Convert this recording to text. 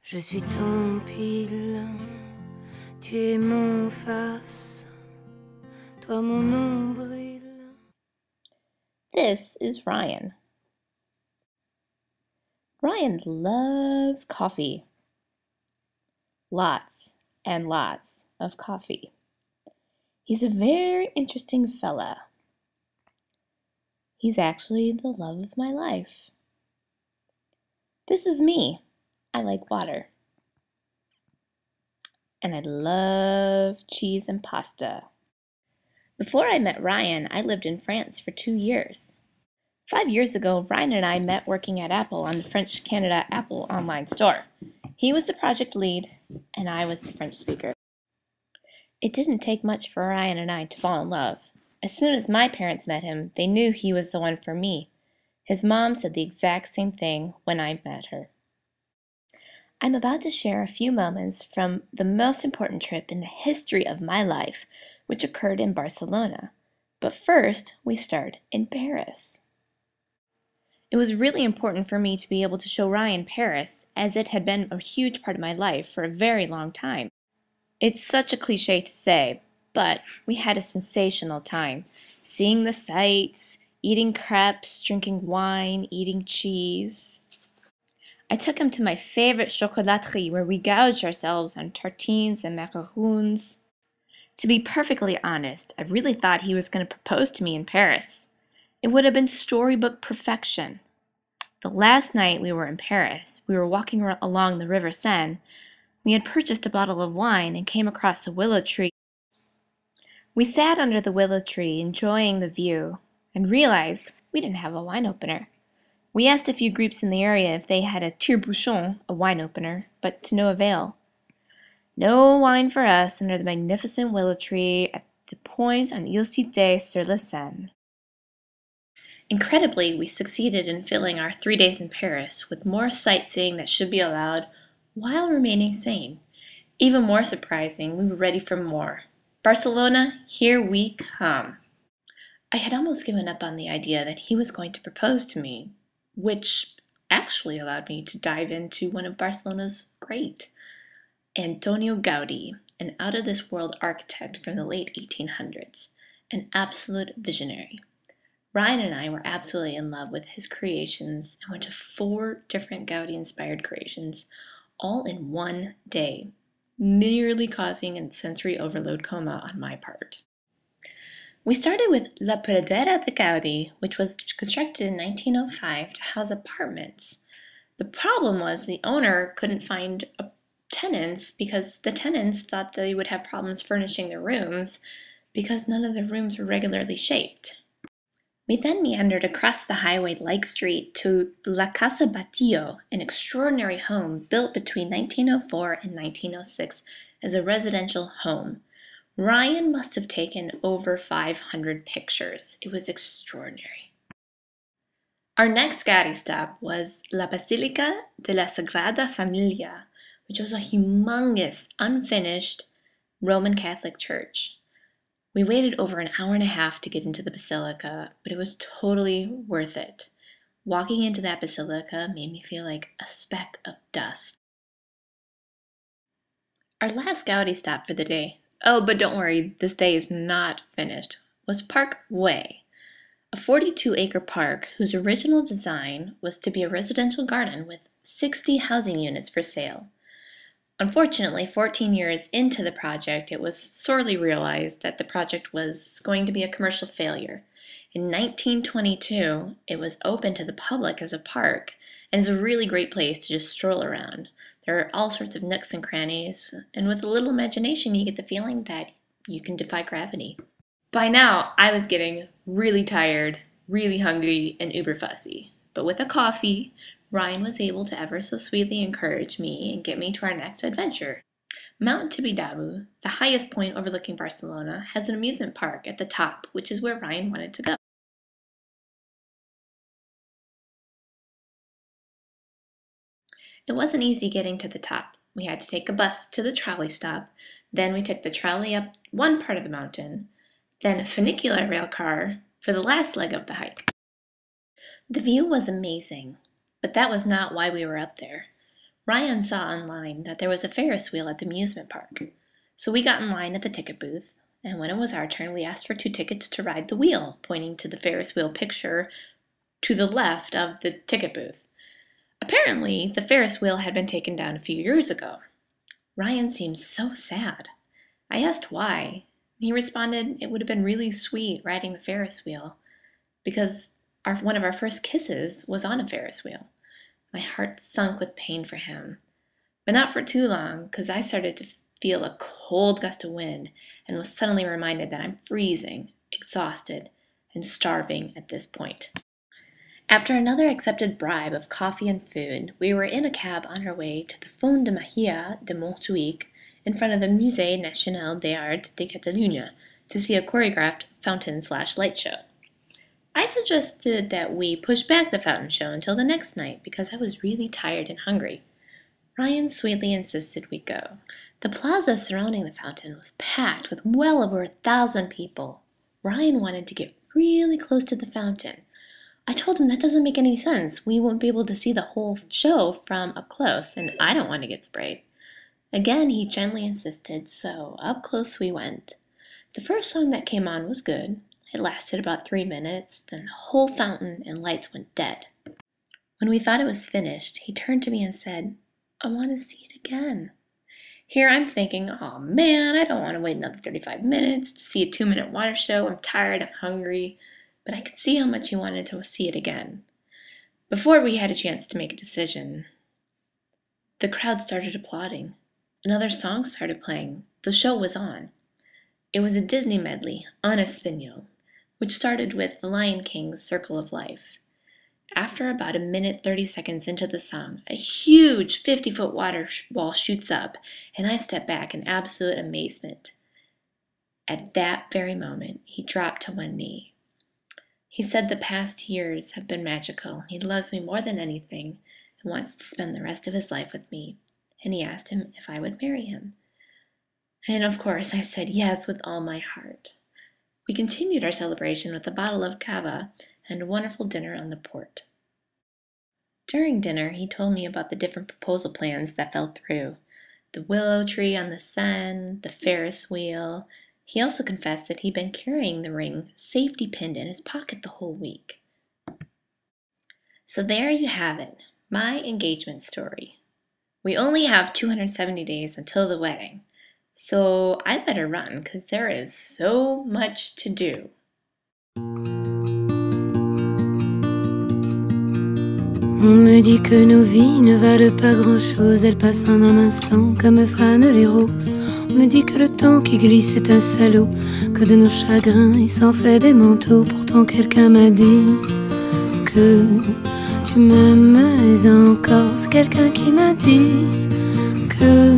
Je suis ton pile, tu es mon face, toi mon nombril. This is Ryan. Ryan loves coffee. Lots and lots of coffee. He's a very interesting fella. He's actually the love of my life. This is me. I like water. And I love cheese and pasta. Before I met Ryan, I lived in France for 2 years. 5 years ago, Ryan and I met working at Apple on the French Canada Apple online store. He was the project lead, and I was the French speaker. It didn't take much for Ryan and I to fall in love. As soon as my parents met him, they knew he was the one for me. His mom said the exact same thing when I met her. I'm about to share a few moments from the most important trip in the history of my life, which occurred in Barcelona. But first, we start in Paris. It was really important for me to be able to show Ryan Paris, as it had been a huge part of my life for a very long time. It's such a cliche to say, but we had a sensational time, seeing the sights, eating crepes, drinking wine, eating cheese. I took him to my favorite chocolaterie where we gouged ourselves on tartines and macaroons. To be perfectly honest, I really thought he was going to propose to me in Paris. It would have been storybook perfection. The last night we were in Paris, we were walking along the River Seine. We had purchased a bottle of wine and came across a willow tree. We sat under the willow tree enjoying the view and realized we didn't have a wine opener. We asked a few groups in the area if they had a tire-bouchon, a wine opener, but to no avail. No wine for us under the magnificent willow tree at the point on Ile Cité sur la Seine. Incredibly, we succeeded in filling our 3 days in Paris with more sightseeing that should be allowed while remaining sane. Even more surprising, we were ready for more. Barcelona, here we come. I had almost given up on the idea that he was going to propose to me, which actually allowed me to dive into one of Barcelona's great, Antonio Gaudí, an out-of-this-world architect from the late 1800s, an absolute visionary. Ryan and I were absolutely in love with his creations and went to 4 different Gaudí-inspired creations, all in one day, nearly causing a sensory overload coma on my part. We started with La Pradera de Gaudí, which was constructed in 1905 to house apartments. The problem was the owner couldn't find tenants because the tenants thought they would have problems furnishing their rooms because none of the rooms were regularly shaped. We then meandered across the highway-like street to La Casa Batillo, an extraordinary home built between 1904 and 1906 as a residential home. Ryan must have taken over 500 pictures. It was extraordinary. Our next Gaudi stop was La Basílica de la Sagrada Familia, which was a humongous, unfinished Roman Catholic church. We waited over an hour and a half to get into the basilica, but it was totally worth it. Walking into that basilica made me feel like a speck of dust. Our last Gaudi stop for the day, oh, but don't worry, this day is not finished, was Park Way, a 42-acre park whose original design was to be a residential garden with 60 housing units for sale. Unfortunately, 14 years into the project, it was sorely realized that the project was going to be a commercial failure. In 1922, it was open to the public as a park and is a really great place to just stroll around. There are all sorts of nooks and crannies, and with a little imagination, you get the feeling that you can defy gravity. By now, I was getting really tired, really hungry, and uber fussy. But with a coffee, Ryan was able to ever so sweetly encourage me and get me to our next adventure. Mount Tibidabo, the highest point overlooking Barcelona, has an amusement park at the top, which is where Ryan wanted to go. It wasn't easy getting to the top. We had to take a bus to the trolley stop, then we took the trolley up one part of the mountain, then a funicular rail car for the last leg of the hike. The view was amazing, but that was not why we were up there. Ryan saw online that there was a Ferris wheel at the amusement park. So we got in line at the ticket booth, and when it was our turn, we asked for 2 tickets to ride the wheel, pointing to the Ferris wheel picture to the left of the ticket booth. Apparently, the Ferris wheel had been taken down a few years ago. Ryan seemed so sad. I asked why. He responded it would have been really sweet riding the Ferris wheel because one of our first kisses was on a Ferris wheel. My heart sunk with pain for him. But not for too long, because I started to feel a cold gust of wind and was suddenly reminded that I'm freezing, exhausted, and starving at this point. After another accepted bribe of coffee and food, we were in a cab on our way to the Font de Magia de Montjuïc in front of the Musée National des Arts de Catalunya to see a choreographed fountain/light show. I suggested that we push back the fountain show until the next night because I was really tired and hungry. Ryan sweetly insisted we go. The plaza surrounding the fountain was packed with well over 1,000 people. Ryan wanted to get really close to the fountain. I told him that doesn't make any sense. We won't be able to see the whole show from up close, and I don't want to get sprayed. Again, he gently insisted, so up close we went. The first song that came on was good. It lasted about 3 minutes, then the whole fountain and lights went dead. When we thought it was finished, he turned to me and said, "I want to see it again." Here I'm thinking, oh man, I don't want to wait another 35 minutes to see a 2-minute water show. I'm tired, I'm hungry. But I could see how much he wanted to see it again. Before we had a chance to make a decision, the crowd started applauding. Another song started playing. The show was on. It was a Disney medley, en español, which started with The Lion King's Circle of Life. After about 1 minute 30 seconds into the song, a huge 50-foot water wall shoots up, and I step back in absolute amazement. At that very moment, he dropped to one knee. He said the past years have been magical. He loves me more than anything and wants to spend the rest of his life with me. And he asked him if I would marry him. And of course, I said yes with all my heart. We continued our celebration with a bottle of cava and a wonderful dinner on the port. During dinner, he told me about the different proposal plans that fell through. The willow tree on the Seine, the Ferris wheel. He also confessed that he'd been carrying the ring safety pinned in his pocket the whole week. So there you have it, my engagement story. We only have 270 days until the wedding, so I better run because there is so much to do. On me dit que nos vies ne valent pas grand-chose, elles passent en un instant comme fanent les roses. On me dit que le temps qui glisse est un salaud, que de nos chagrins il s'en fait des manteaux. Pourtant quelqu'un m'a dit que tu m'aimes encore. C'est quelqu'un qui m'a dit que